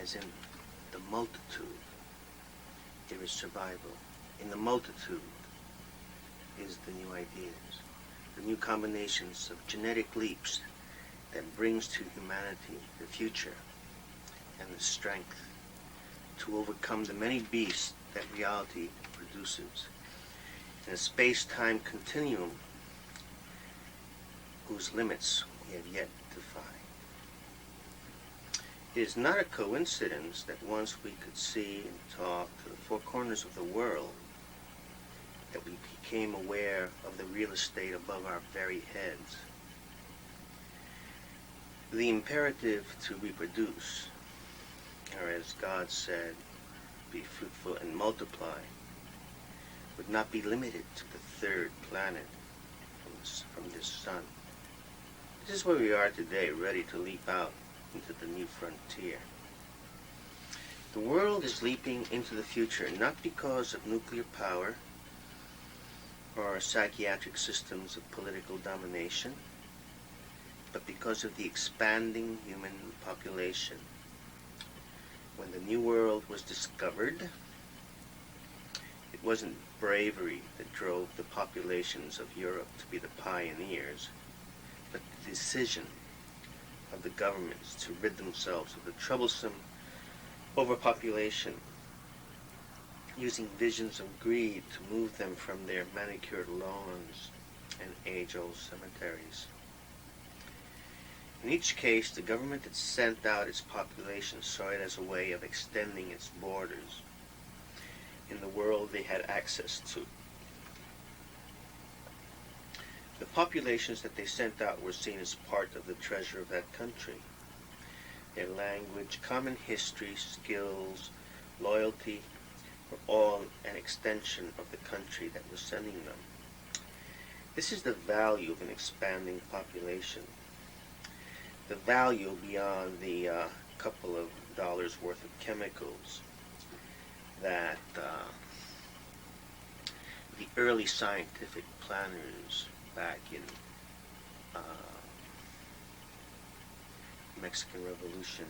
as in the multitude, there is survival. In the multitude is the new ideas, the new combinations of genetic leaps that brings to humanity the future and the strength to overcome the many beasts that reality produces in a space-time continuum whose limits we have yet to find. It is not a coincidence that once we could see and talk to the four corners of the world, that we became aware of the real estate above our very heads. The imperative to reproduce, or as God said, be fruitful and multiply, would not be limited to the third planet from this sun. This is where we are today, ready to leap out into the new frontier. The world is leaping into the future, not because of nuclear power or psychiatric systems of political domination, but because of the expanding human population. When the New World was discovered, it wasn't bravery that drove the populations of Europe to be the pioneers, but the decision of the governments to rid themselves of the troublesome overpopulation, using visions of greed to move them from their manicured lawns and age-old cemeteries. In each case, the government that sent out its population saw it as a way of extending its borders in the world they had access to. The populations that they sent out were seen as part of the treasure of that country. Their language, common history, skills, loyalty were all an extension of the country that was sending them. This is the value of an expanding population. The value beyond the couple of dollars worth of chemicals that the early scientific planners back in Mexican Revolution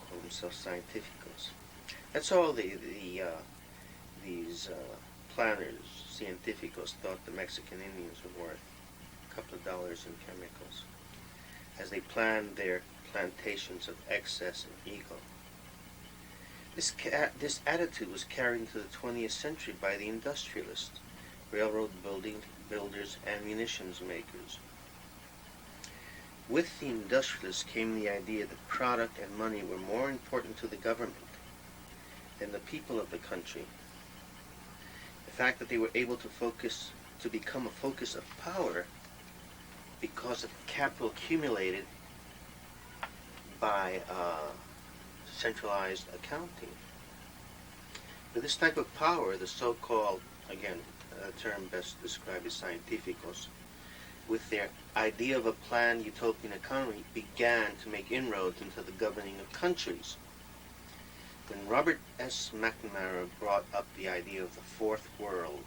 called themselves scientificos. That's all these planners, científicos, thought the Mexican Indians were worth, a couple of dollars in chemicals, as they planned their plantations of excess and ego. This attitude was carried into the 20th century by the industrialists, railroad builders, and munitions makers. With the industrialists came the idea that product and money were more important to the government than the people of the country. The fact that they were able to become a focus of power because of capital accumulated by centralized accounting. With this type of power, the so-called, again, a term best described as scientificos, with their idea of a planned utopian economy, began to make inroads into the governing of countries. When Robert S. McNamara brought up the idea of the fourth world,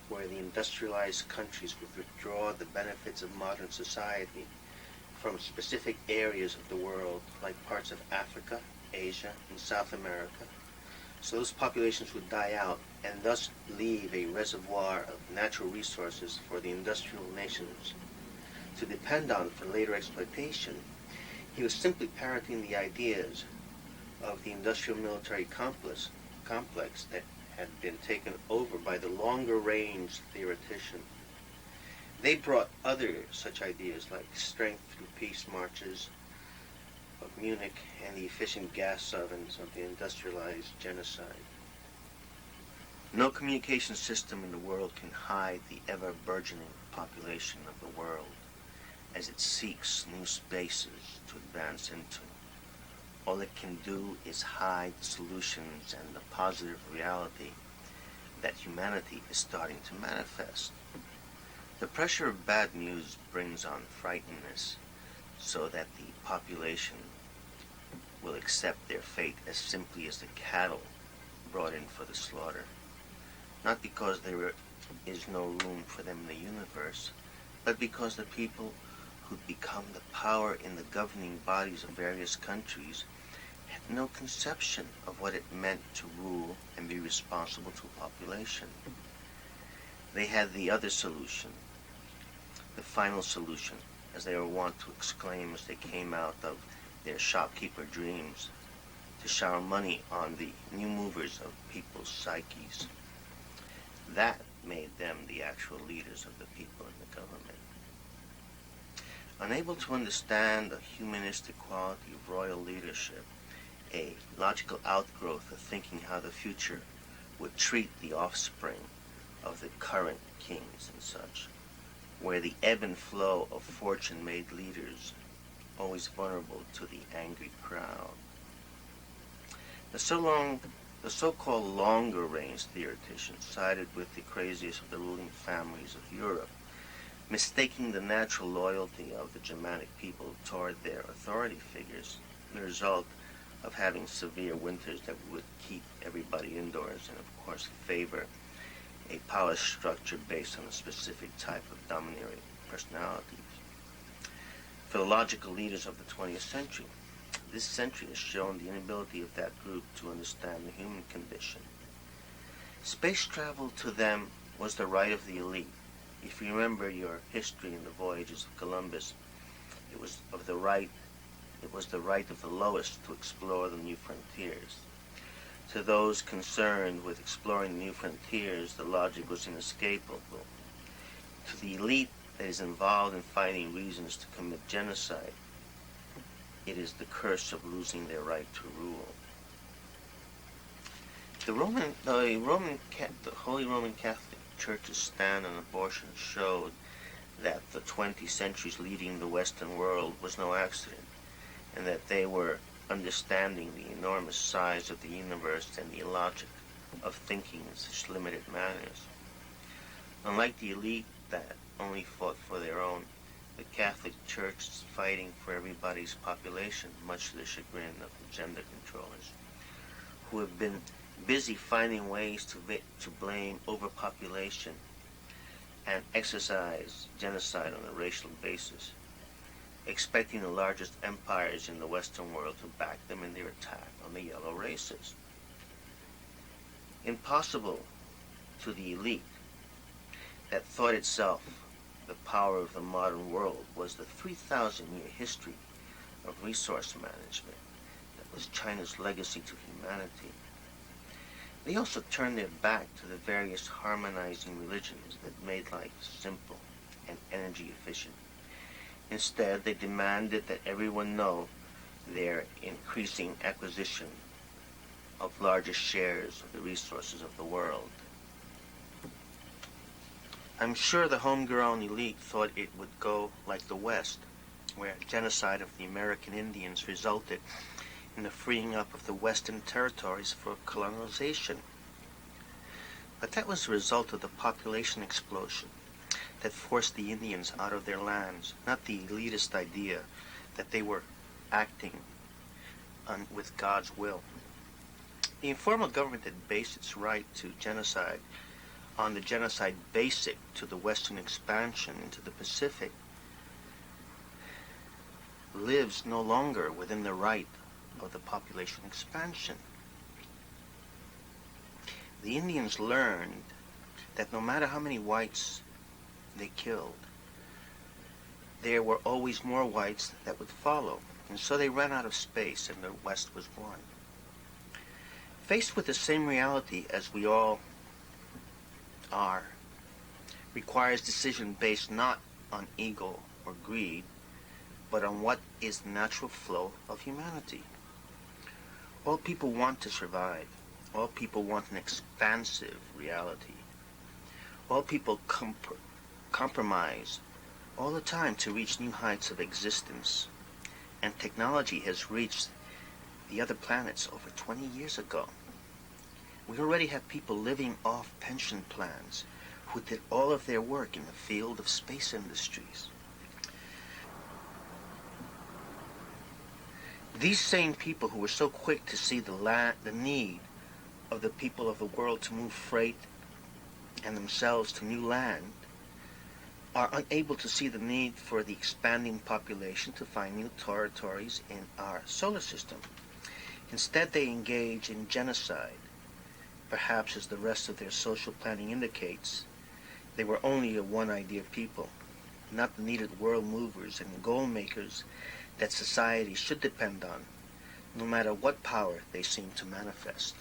where the industrialized countries would withdraw the benefits of modern society from specific areas of the world, like parts of Africa, Asia, and South America, so those populations would die out and thus leave a reservoir of natural resources for the industrial nations to depend on for later exploitation. He was simply parroting the ideas of the industrial military complex that had been taken over by the longer-range theoretician. They brought other such ideas like strength through peace marches of Munich and the efficient gas ovens of the industrialized genocide. No communication system in the world can hide the ever-burgeoning population of the world as it seeks new spaces to advance into. All it can do is hide solutions and the positive reality that humanity is starting to manifest. The pressure of bad news brings on frightenness, so that the population will accept their fate as simply as the cattle brought in for the slaughter. Not because there is no room for them in the universe, but because the people who become the power in the governing bodies of various countries no conception of what it meant to rule and be responsible to a population. They had the other solution, the final solution, as they were wont to exclaim as they came out of their shopkeeper dreams, to shower money on the new movers of people's psyches. That made them the actual leaders of the people in the government. Unable to understand the humanistic quality of royal leadership, a logical outgrowth of thinking how the future would treat the offspring of the current kings and such, where the ebb and flow of fortune made leaders always vulnerable to the angry crowd. The so-called longer-range theoreticians sided with the craziest of the ruling families of Europe, mistaking the natural loyalty of the Germanic people toward their authority figures, the result of having severe winters that would keep everybody indoors and, of course, favor a power structure based on a specific type of domineering personalities. For the logical leaders of the 20th century, this century has shown the inability of that group to understand the human condition. Space travel to them was the right of the elite. If you remember your history in the voyages of Columbus, it was the right of the lowest to explore the new frontiers. To those concerned with exploring the new frontiers, the logic was inescapable. To the elite that is involved in finding reasons to commit genocide, it is the curse of losing their right to rule. The Holy Roman Catholic Church's stand on abortion showed that the 20 centuries leading the Western world was no accident, and that they were understanding the enormous size of the universe and the illogic of thinking in such limited manners. Unlike the elite that only fought for their own, the Catholic Church is fighting for everybody's population, much to the chagrin of the gender controllers, who have been busy finding ways to blame overpopulation and exercise genocide on a racial basis, expecting the largest empires in the Western world to back them in their attack on the yellow races. Impossible to the elite that thought itself the power of the modern world was the 3,000-year history of resource management that was China's legacy to humanity. They also turned their back to the various harmonizing religions that made life simple and energy efficient. Instead, they demanded that everyone know their increasing acquisition of larger shares of the resources of the world. I'm sure the homegrown elite thought it would go like the West, where genocide of the American Indians resulted in the freeing up of the Western territories for colonization. But that was the result of the population explosion that forced the Indians out of their lands, not the elitist idea that they were acting with God's will. The informal government that based its right to genocide on the genocide basic to the Western expansion into the Pacific lives no longer within the right of the population expansion. The Indians learned that no matter how many whites they killed, there were always more whites that would follow, and so they ran out of space and the West was won. Faced with the same reality as we all are, requires decision based not on ego or greed, but on what is the natural flow of humanity. All people want to survive. All people want an expansive reality. All people compromise all the time to reach new heights of existence. And technology has reached the other planets over 20 years ago. We already have people living off pension plans who did all of their work in the field of space industries. These same people who were so quick to see the need of the people of the world to move freight and themselves to new land are unable to see the need for the expanding population to find new territories in our solar system. Instead, they engage in genocide. Perhaps, as the rest of their social planning indicates, they were only a one-idea people, not the needed world movers and goal makers that society should depend on, no matter what power they seem to manifest.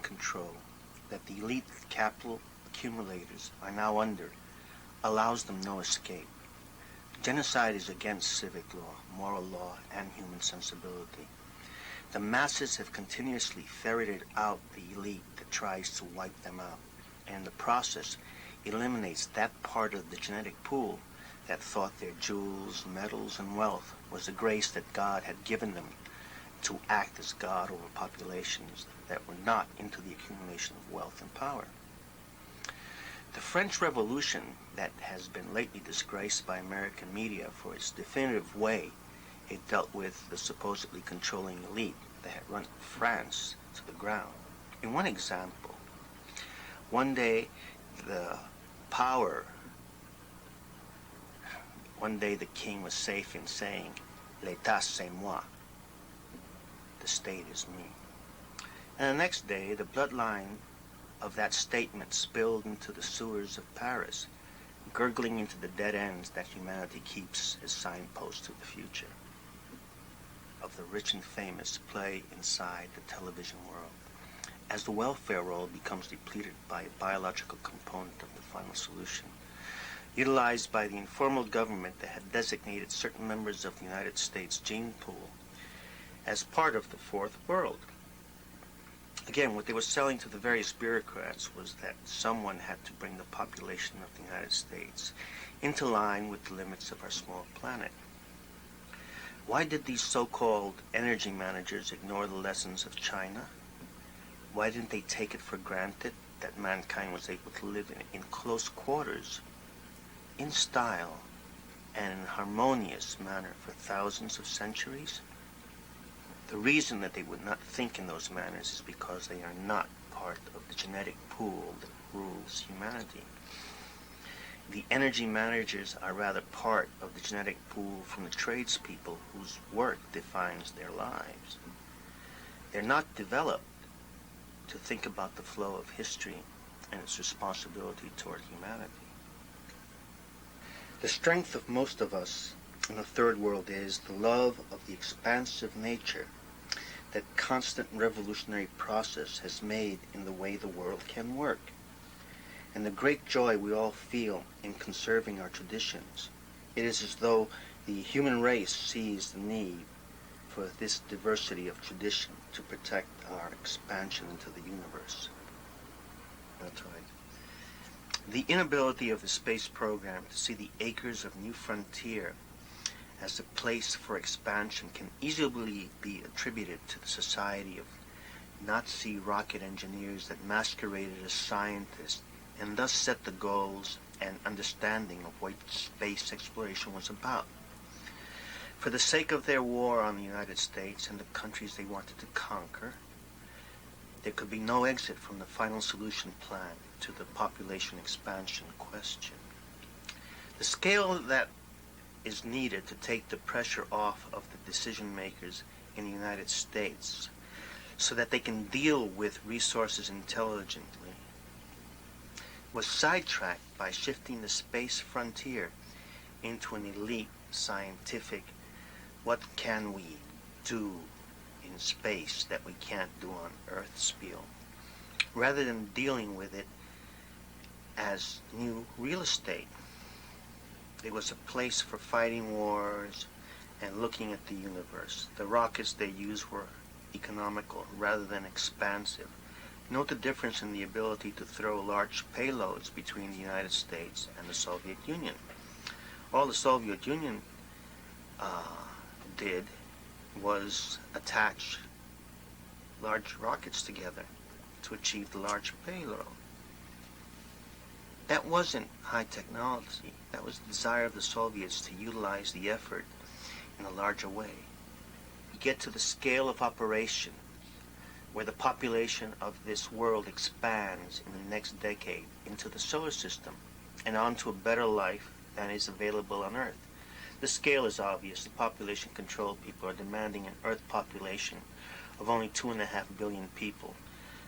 Control that the elite capital accumulators are now under allows them no escape. Genocide is against civic law, moral law, and human sensibility. The masses have continuously ferreted out the elite that tries to wipe them out, and in the process eliminates that part of the genetic pool that thought their jewels, metals, and wealth was the grace that God had given them to act as God over populations that were not into the accumulation of wealth and power. The French Revolution, that has been lately disgraced by American media for its definitive way it dealt with the supposedly controlling elite that had run France to the ground. In one example, one day the king was safe in saying, "L'État c'est moi," the state is me. And the next day, the bloodline of that statement spilled into the sewers of Paris, gurgling into the dead ends that humanity keeps as signposts to the future of the rich and famous play inside the television world, as the welfare roll becomes depleted by a biological component of the final solution, utilized by the informal government that had designated certain members of the United States gene pool as part of the fourth world. Again, what they were selling to the various bureaucrats was that someone had to bring the population of the United States into line with the limits of our small planet. Why did these so-called energy managers ignore the lessons of China? Why didn't they take it for granted that mankind was able to live in close quarters, in style, and in a harmonious manner for thousands of centuries? The reason that they would not think in those manners is because they are not part of the genetic pool that rules humanity. The energy managers are rather part of the genetic pool from the tradespeople whose work defines their lives. They're not developed to think about the flow of history and its responsibility toward humanity. The strength of most of us in the third world is the love of the expansive nature that constant revolutionary process has made in the way the world can work, and the great joy we all feel in conserving our traditions. It is as though the human race sees the need for this diversity of tradition to protect our expansion into the universe. Planetoid. The inability of the space program to see the acres of new frontier as a place for expansion can easily be attributed to the society of Nazi rocket engineers that masqueraded as scientists and thus set the goals and understanding of what space exploration was about. For the sake of their war on the United States and the countries they wanted to conquer, there could be no exit from the final solution plan to the population expansion question. The scale that is needed to take the pressure off of the decision makers in the United States so that they can deal with resources intelligently was sidetracked by shifting the space frontier into an elite scientific what can we do in space that we can't do on Earth spiel, rather than dealing with it as new real estate. It was a place for fighting wars and looking at the universe. The rockets they used were economical rather than expansive. Note the difference in the ability to throw large payloads between the United States and the Soviet Union. All the Soviet Union did was attach large rockets together to achieve the large payload. That wasn't high technology. That was the desire of the Soviets to utilize the effort in a larger way. You get to the scale of operation where the population of this world expands in the next decade into the solar system and onto a better life than is available on Earth. The scale is obvious. The population control people are demanding an Earth population of only 2.5 billion people,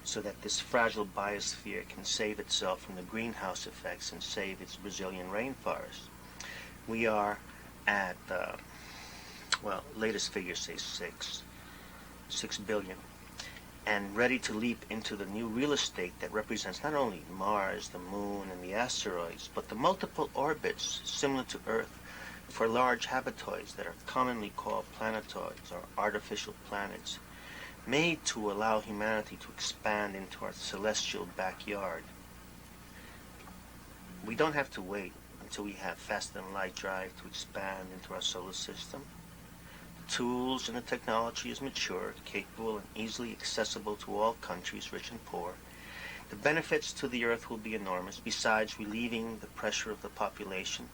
so that this fragile biosphere can save itself from the greenhouse effects and save its Brazilian rainforest. We are at, latest figures say 6 billion, and ready to leap into the new real estate that represents not only Mars, the Moon, and the asteroids, but the multiple orbits similar to Earth for large habitoids that are commonly called planetoids or artificial planets, made to allow humanity to expand into our celestial backyard. We don't have to wait until we have faster than light drive to expand into our solar system. Tools and the technology is mature, capable, and easily accessible to all countries, rich and poor. The benefits to the Earth will be enormous, besides relieving the pressure of the population,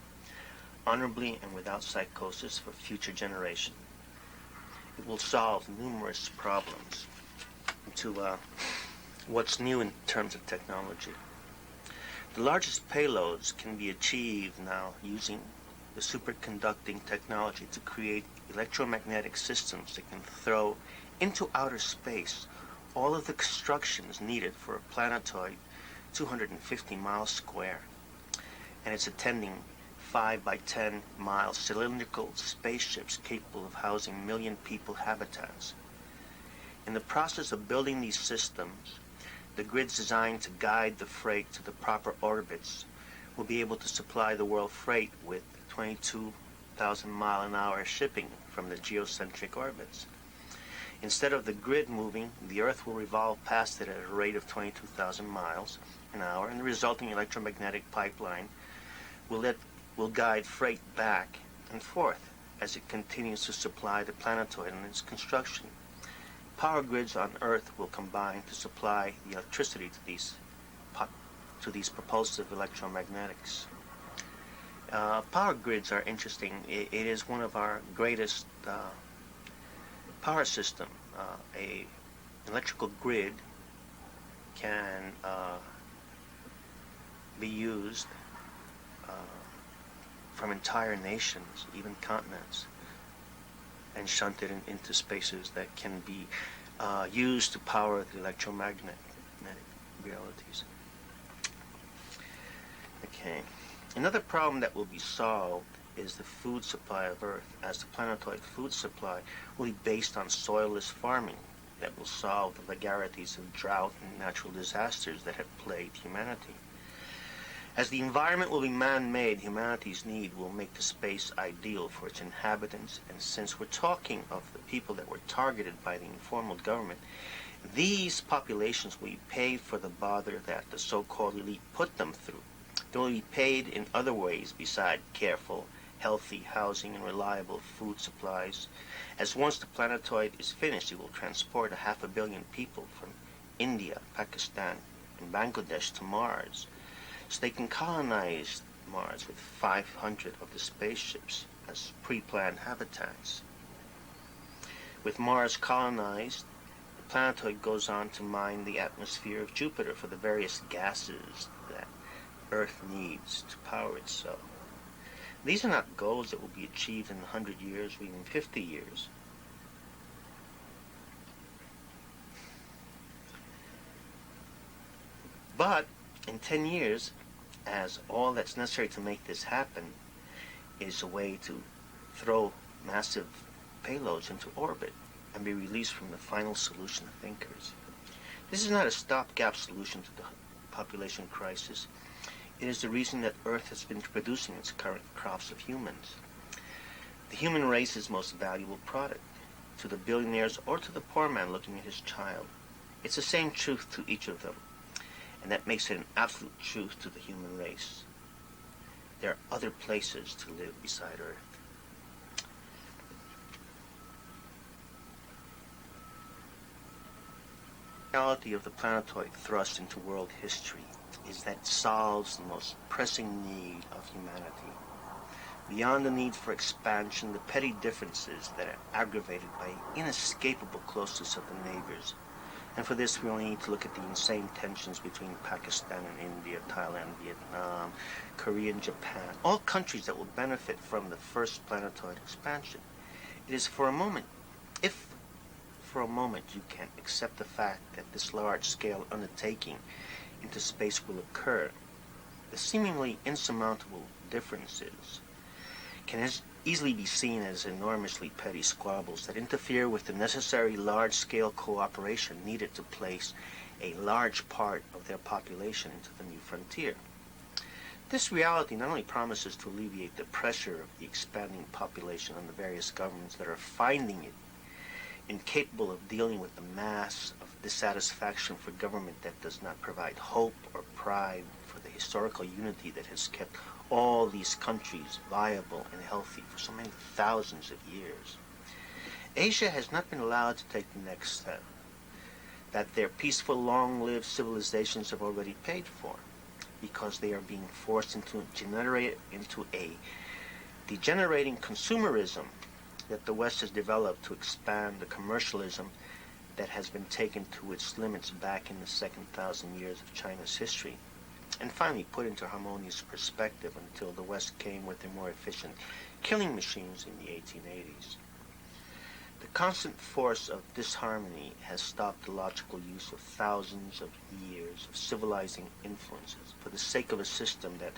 honorably and without psychosis for future generations. It will solve numerous problems. To what's new in terms of technology. The largest payloads can be achieved now using the superconducting technology to create electromagnetic systems that can throw into outer space all of the constructions needed for a planetoid 250 miles square and its attending 5 by 10 mile cylindrical spaceships capable of housing 1 million people habitats. In the process of building these systems, the grids designed to guide the freight to the proper orbits will be able to supply the world freight with 22,000 mile an hour shipping from the geocentric orbits. Instead of the grid moving, the Earth will revolve past it at a rate of 22,000 miles an hour, and the resulting electromagnetic pipeline will guide freight back and forth as it continues to supply the planetoid and its construction. Power grids on Earth will combine to supply the electricity to these propulsive electromagnetics. Power grids are interesting. It is one of our greatest power system. A electrical grid can be used from entire nations, even continents, and shunted into spaces that can be used to power the electromagnetic realities. Okay. Another problem that will be solved is the food supply of Earth, as the planetoid food supply will be based on soilless farming that will solve the vagaries of drought and natural disasters that have plagued humanity. As the environment will be man-made, humanity's need will make the space ideal for its inhabitants, and since we're talking of the people that were targeted by the informal government, these populations will be paid for the bother that the so-called elite put them through. They will be paid in other ways beside careful, healthy housing and reliable food supplies, as once the planetoid is finished, it will transport 500 million people from India, Pakistan, and Bangladesh to Mars, so they can colonize Mars with 500 of the spaceships as pre-planned habitats. With Mars colonized, the planetoid goes on to mine the atmosphere of Jupiter for the various gases that Earth needs to power itself. These are not goals that will be achieved in 100 years or even 50 years. But in 10 years, as all that's necessary to make this happen is a way to throw massive payloads into orbit and be released from the final solution thinkers. This is not a stopgap solution to the population crisis. It is the reason that Earth has been producing its current crops of humans. The human race's most valuable product, to the billionaires or to the poor man looking at his child. It's the same truth to each of them, and that makes it an absolute truth to the human race. There are other places to live beside Earth. The reality of the planetoid thrust into world history is that it solves the most pressing need of humanity. Beyond the need for expansion, the petty differences that are aggravated by inescapable closeness of the neighbors. And for this, we only need to look at the insane tensions between Pakistan and India, Thailand, Vietnam, Korea, and Japan, all countries that will benefit from the first planetoid expansion. It is for a moment, if for a moment you can accept the fact that this large-scale undertaking into space will occur, the seemingly insurmountable differences can easily be seen as enormously petty squabbles that interfere with the necessary large-scale cooperation needed to place a large part of their population into the new frontier. This reality not only promises to alleviate the pressure of the expanding population on the various governments that are finding it incapable of dealing with the mass of dissatisfaction for government that does not provide hope or pride for the historical unity that has kept all these countries viable and healthy for so many thousands of years. Asia has not been allowed to take the next step that their peaceful, long-lived civilizations have already paid for, because they are being forced into a degenerating consumerism that the West has developed to expand the commercialism that has been taken to its limits back in the second 1,000 years of China's history, and finally put into harmonious perspective until the West came with their more efficient killing machines in the 1880s. The constant force of disharmony has stopped the logical use of thousands of years of civilizing influences for the sake of a system that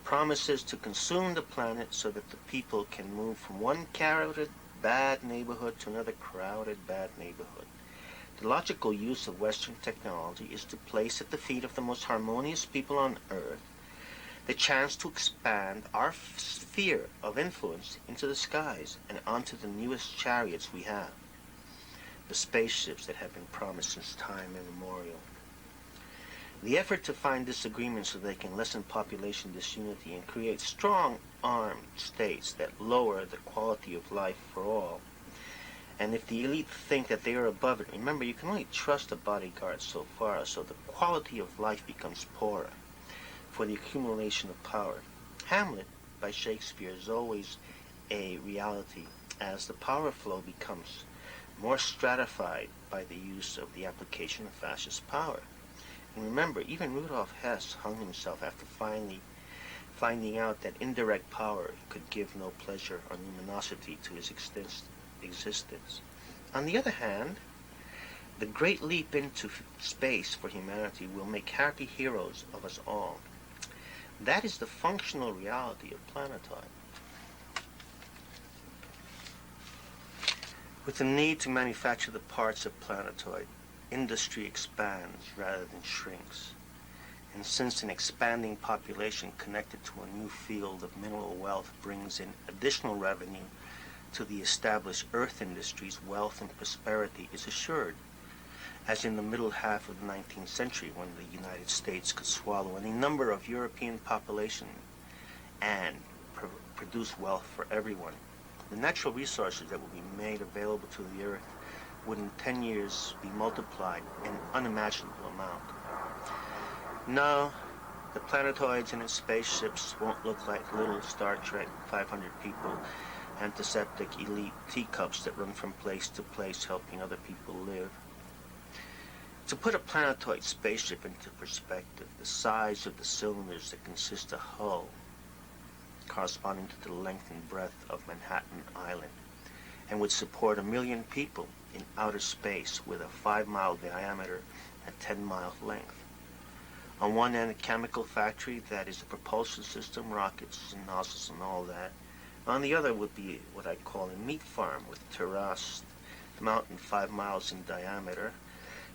promises to consume the planet so that the people can move from one crowded, bad neighborhood to another crowded, bad neighborhood. The logical use of Western technology is to place at the feet of the most harmonious people on Earth the chance to expand our sphere of influence into the skies and onto the newest chariots we have, the spaceships that have been promised since time immemorial. The effort to find disagreement so they can lessen population disunity and create strong armed states that lower the quality of life for all. And if the elite think that they are above it, remember, you can only trust a bodyguard so far, so the quality of life becomes poorer for the accumulation of power. Hamlet, by Shakespeare, is always a reality as the power flow becomes more stratified by the use of the application of fascist power. And remember, even Rudolf Hess hung himself after finding out that indirect power could give no pleasure or luminosity to his existence. On the other hand, the great leap into space for humanity will make happy heroes of us all. That is the functional reality of Planetoid. With the need to manufacture the parts of Planetoid, industry expands rather than shrinks. And since an expanding population connected to a new field of mineral wealth brings in additional revenue to the established earth industries, wealth and prosperity is assured, as in the middle half of the 19th century when the United States could swallow any number of European population and produce wealth for everyone. The natural resources that will be made available to the earth would in 10 years be multiplied in unimaginable amount. No, the planetoids and its spaceships won't look like little Star Trek 500 people, antiseptic elite teacups that run from place to place helping other people live. To put a planetoid spaceship into perspective, the size of the cylinders that consist of hull corresponding to the length and breadth of Manhattan Island, and would support 1 million people in outer space with a 5-mile diameter and 10-mile length. On one end, a chemical factory that is a propulsion system, rockets and nozzles and all that. On the other would be what I call a meat farm with terraced mountain 5 miles in diameter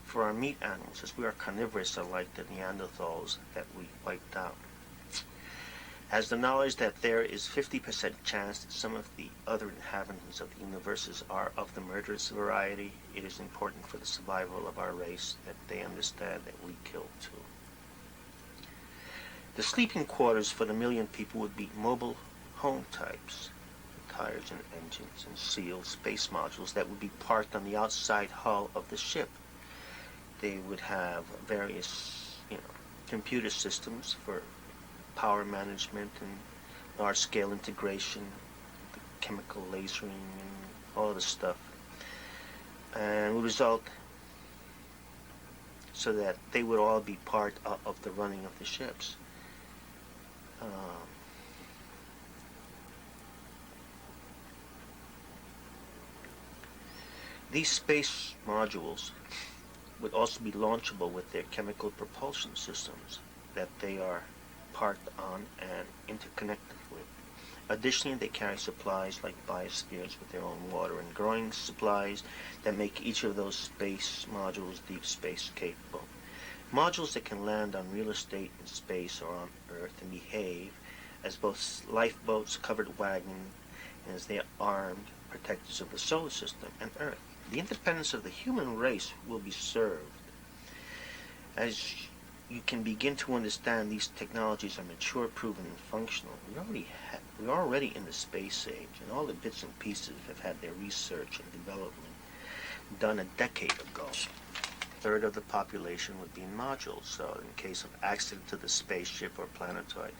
for our meat animals, as we are carnivorous unlike the Neanderthals that we wiped out. As the knowledge that there is 50% chance that some of the other inhabitants of the universes are of the murderous variety, it is important for the survival of our race that they understand that we kill too. The sleeping quarters for the 1 million people would be mobile home types, tires and engines and sealed space modules that would be parked on the outside hull of the ship. They would have various, computer systems for power management and large-scale integration, the chemical lasering and all the stuff, and would result so that they would all be part of the running of the ships. These space modules would also be launchable with their chemical propulsion systems that they are parked on and interconnected with. Additionally, they carry supplies like biospheres with their own water and growing supplies that make each of those space modules deep space capable. Modules that can land on real estate in space or on Earth and behave as both lifeboats, covered wagons, and as they are armed protectors of the solar system and Earth. The independence of the human race will be served. As you can begin to understand, these technologies are mature, proven, and functional. We're already in the space age, and all the bits and pieces have had their research and development done a decade ago. A third of the population would be in modules, so in case of accident to the spaceship or planetoid,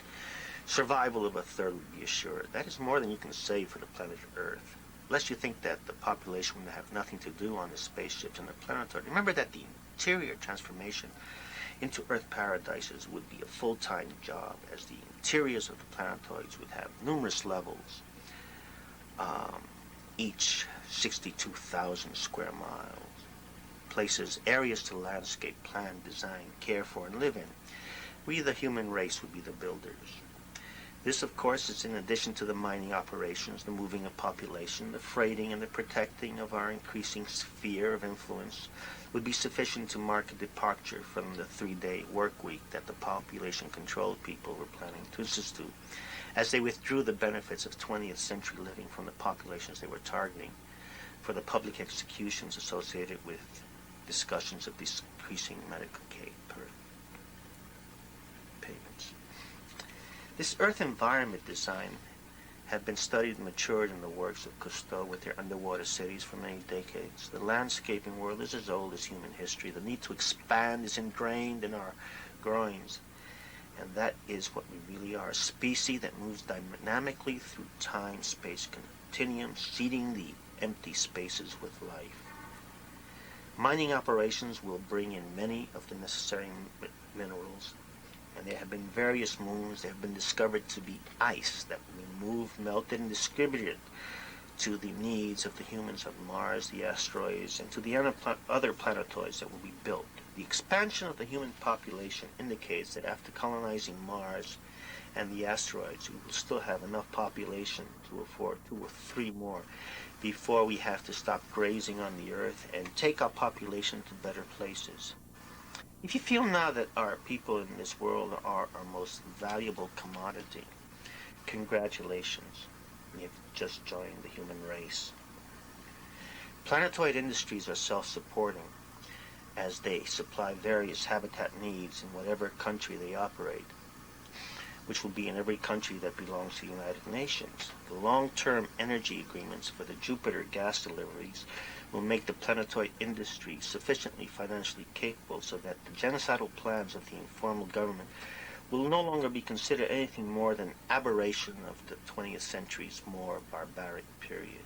survival of a third would be assured. That is more than you can say for the planet Earth. Lest you think that the population would have nothing to do on the spaceships and the planetoid. Remember that the interior transformation into Earth paradises would be a full-time job, as the interiors of the planetoids would have numerous levels, each 62,000 square miles, places, areas to landscape, plan, design, care for, and live in. We, the human race, would be the builders. This, of course, is in addition to the mining operations, the moving of population, the freighting and the protecting of our increasing sphere of influence would be sufficient to mark a departure from the 3-day work week that the population-controlled people were planning to institute, as they withdrew the benefits of 20th century living from the populations they were targeting for the public executions associated with discussions of decreasing medical payments. This Earth environment design had been studied and matured in the works of Cousteau with their underwater cities for many decades. The landscaping world is as old as human history. The need to expand is ingrained in our groins. And that is what we really are, a species that moves dynamically through time-space continuum, seeding the empty spaces with life. Mining operations will bring in many of the necessary minerals, and there have been various moons that have been discovered to be ice that will be moved, melted, and distributed to the needs of the humans of Mars, the asteroids, and to the other planetoids that will be built. The expansion of the human population indicates that after colonizing Mars and the asteroids, we will still have enough population to afford 2 or 3 more before we have to stop grazing on the Earth and take our population to better places. If you feel now that our people in this world are our most valuable commodity, congratulations, you've just joined the human race. Planetoid industries are self-supporting as they supply various habitat needs in whatever country they operate, which will be in every country that belongs to the United Nations. The long-term energy agreements for the Jupiter gas deliveries will make the planetoid industry sufficiently financially capable so that the genocidal plans of the informal government will no longer be considered anything more than aberration of the 20th century's more barbaric period.